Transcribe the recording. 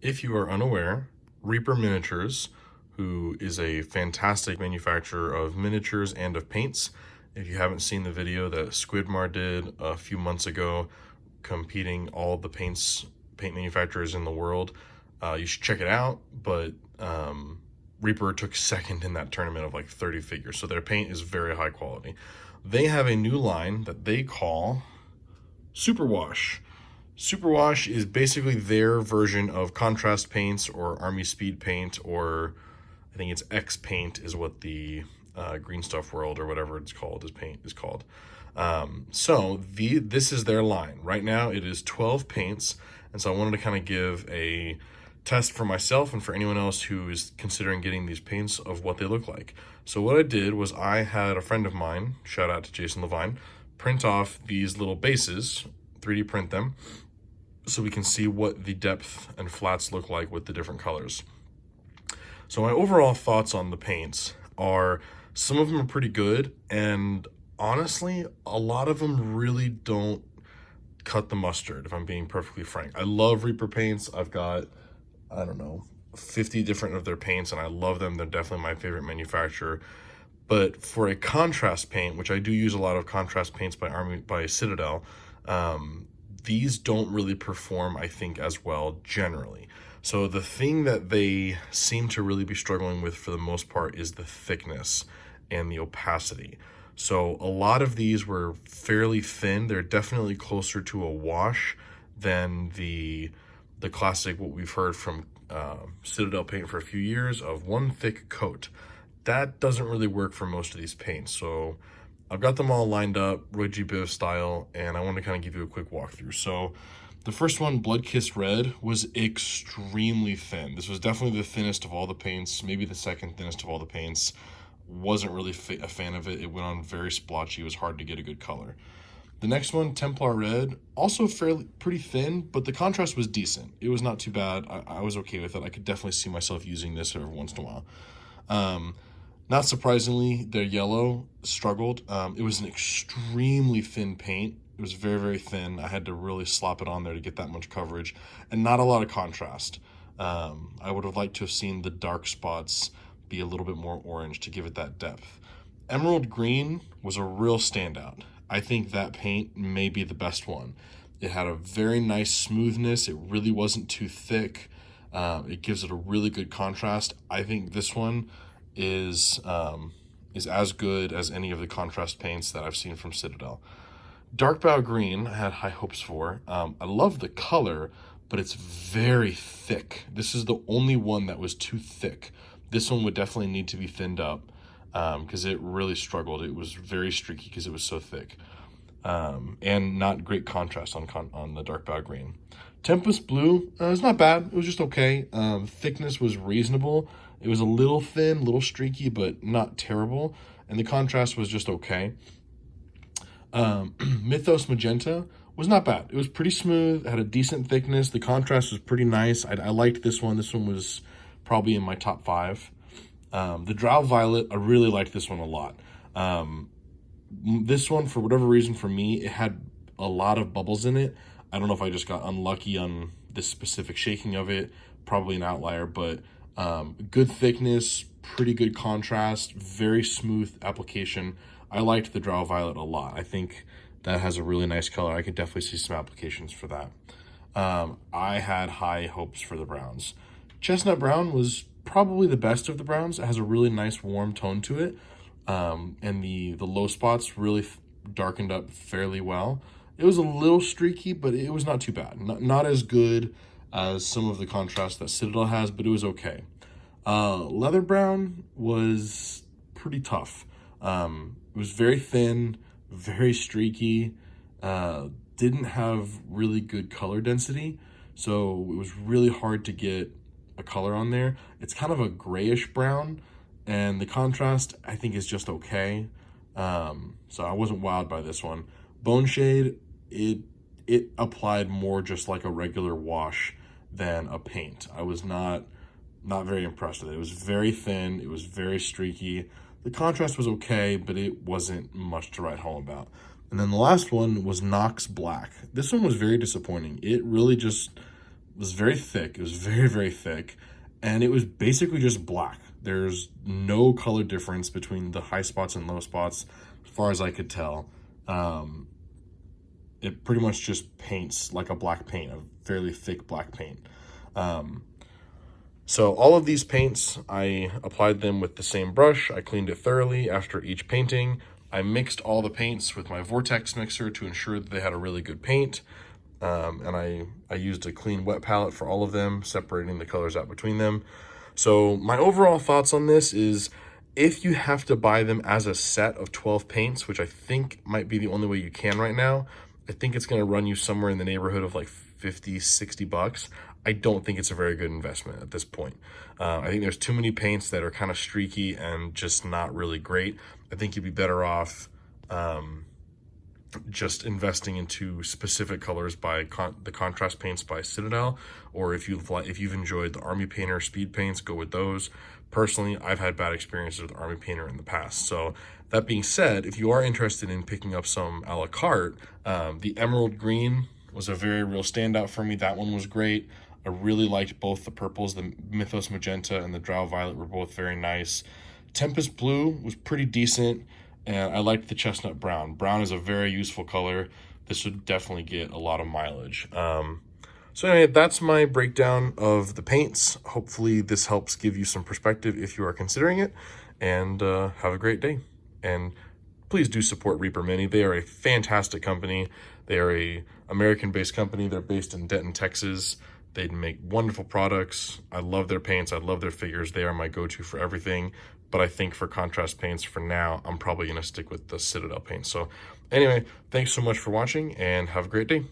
If you are unaware, Reaper Miniatures, who is a fantastic manufacturer of miniatures and of paints. If you haven't seen the video that Squidmar did a few months ago, competing all the paint manufacturers in the world, you should check it out. But Reaper took second in that tournament of like 30 figures, so their paint is very high quality. They have a new line that they call Superwash. Superwash is basically their version of contrast paints or army speed paint, or I think it's X paint is what the Green Stuff World or whatever it's called is called. This is their line. Right now it is 12 paints, and so I wanted to kind of give a test for myself and for anyone else who is considering getting these paints of what they look like. So what I did was I had a friend of mine, shout out to Jason Levine, print off these little bases, 3D print them, so we can see what the depth and flats look like with the different colors. So my overall thoughts on the paints are some of them are pretty good, and honestly, a lot of them really don't cut the mustard, if I'm being perfectly frank. I love Reaper paints. I've got, I don't know, 50 different of their paints, and I love them. They're definitely my favorite manufacturer. But for a contrast paint, which I do use a lot of contrast paints by Citadel, these don't really perform, I think, as well generally. So the thing that they seem to really be struggling with for the most part is the thickness and the opacity. So a lot of these were fairly thin. They're definitely closer to a wash than the classic, what we've heard from Citadel paint for a few years, of one thick coat. That doesn't really work for most of these paints. So I've got them all lined up, Roy G. Biv style, and I want to kind of give you a quick walkthrough. So the first one, Blood Kiss Red, was extremely thin. This was definitely the thinnest of all the paints, maybe the second thinnest of all the paints. Wasn't really a fan of it. It went on very splotchy. It was hard to get a good color. The next one, Templar Red, also pretty thin, but the contrast was decent. It was not too bad. I was okay with it. I could definitely see myself using this every once in a while. Not surprisingly, their yellow struggled. It was an extremely thin paint. It was very, very thin. I had to really slop it on there to get that much coverage, and not a lot of contrast. I would have liked to have seen the dark spots be a little bit more orange to give it that depth. Emerald Green was a real standout. I think that paint may be the best one. It had a very nice smoothness. It really wasn't too thick. It gives it a really good contrast. I think this one is as good as any of the contrast paints that I've seen from Citadel. Dark Bow Green I had high hopes for. I love the color, but it's very thick. This is the only one that was too thick. This one would definitely need to be thinned up because it really struggled. It was very streaky because it was so thick. And not great contrast on the Dark Bow Green. Tempest Blue is not bad. It was just okay. Thickness was reasonable. It was a little thin, a little streaky, but not terrible. And the contrast was just okay. Mythos Magenta was not bad. It was pretty smooth, had a decent thickness. The contrast was pretty nice. I liked this one. This one was probably in my top 5. The Drow Violet, I really liked this one a lot. This one, for whatever reason, for me, it had a lot of bubbles in it. I don't know if I just got unlucky on this specific shaking of it. Probably an outlier, but good thickness, pretty good contrast, very smooth application. I liked the Drow Violet a lot. I think that has a really nice color. I could definitely see some applications for that. I had high hopes for the browns. Chestnut Brown was probably the best of the browns. It has a really nice warm tone to it. And the low spots really darkened up fairly well. It was a little streaky, but it was not too bad. Not as good as some of the contrast that Citadel has, but it was okay. Leather Brown was pretty tough. It was very thin, very streaky, didn't have really good color density, so it was really hard to get a color on there. It's kind of a grayish brown, and the contrast I think is just okay. So I wasn't wowed by this one. Bone Shade, it applied more just like a regular wash than a paint. I was not very impressed with it. It was very thin, it was very streaky. The contrast was okay, but it wasn't much to write home about. And then the last one was Nox Black. This one was very disappointing. It really just was very thick. It was very, very thick. And it was basically just black. There's no color difference between the high spots and low spots, as far as I could tell. It pretty much just paints like a black paint, a fairly thick black paint. So all of these paints, I applied them with the same brush. I cleaned it thoroughly after each painting. I mixed all the paints with my Vortex mixer to ensure that they had a really good paint. And I used a clean wet palette for all of them, separating the colors out between them. So my overall thoughts on this is, if you have to buy them as a set of 12 paints, which I think might be the only way you can right now, I think it's going to run you somewhere in the neighborhood of like 50, 60 bucks. I don't think it's a very good investment at this point. I think there's too many paints that are kind of streaky and just not really great. I think you'd be better off just investing into specific colors by the contrast paints by Citadel, or if you've enjoyed the Army Painter speed paints, go with those. Personally, I've had bad experiences with Army Painter in the past. So that being said, if you are interested in picking up some a la carte, the Emerald Green was a very real standout for me. That one was great. I really liked both the purples, the Mythos Magenta and the Drow Violet were both very nice. Tempest Blue was pretty decent, and I liked the Chestnut Brown. Brown is a very useful color. This would definitely get a lot of mileage. So anyway, that's my breakdown of the paints. Hopefully this helps give you some perspective if you are considering it, and have a great day. And please do support Reaper Mini. They are a fantastic company. They are a American-based company. They're based in Denton, Texas. They make wonderful products. I love their paints. I love their figures. They are my go-to for everything. But I think for contrast paints for now, I'm probably going to stick with the Citadel paint. So anyway, thanks so much for watching and have a great day.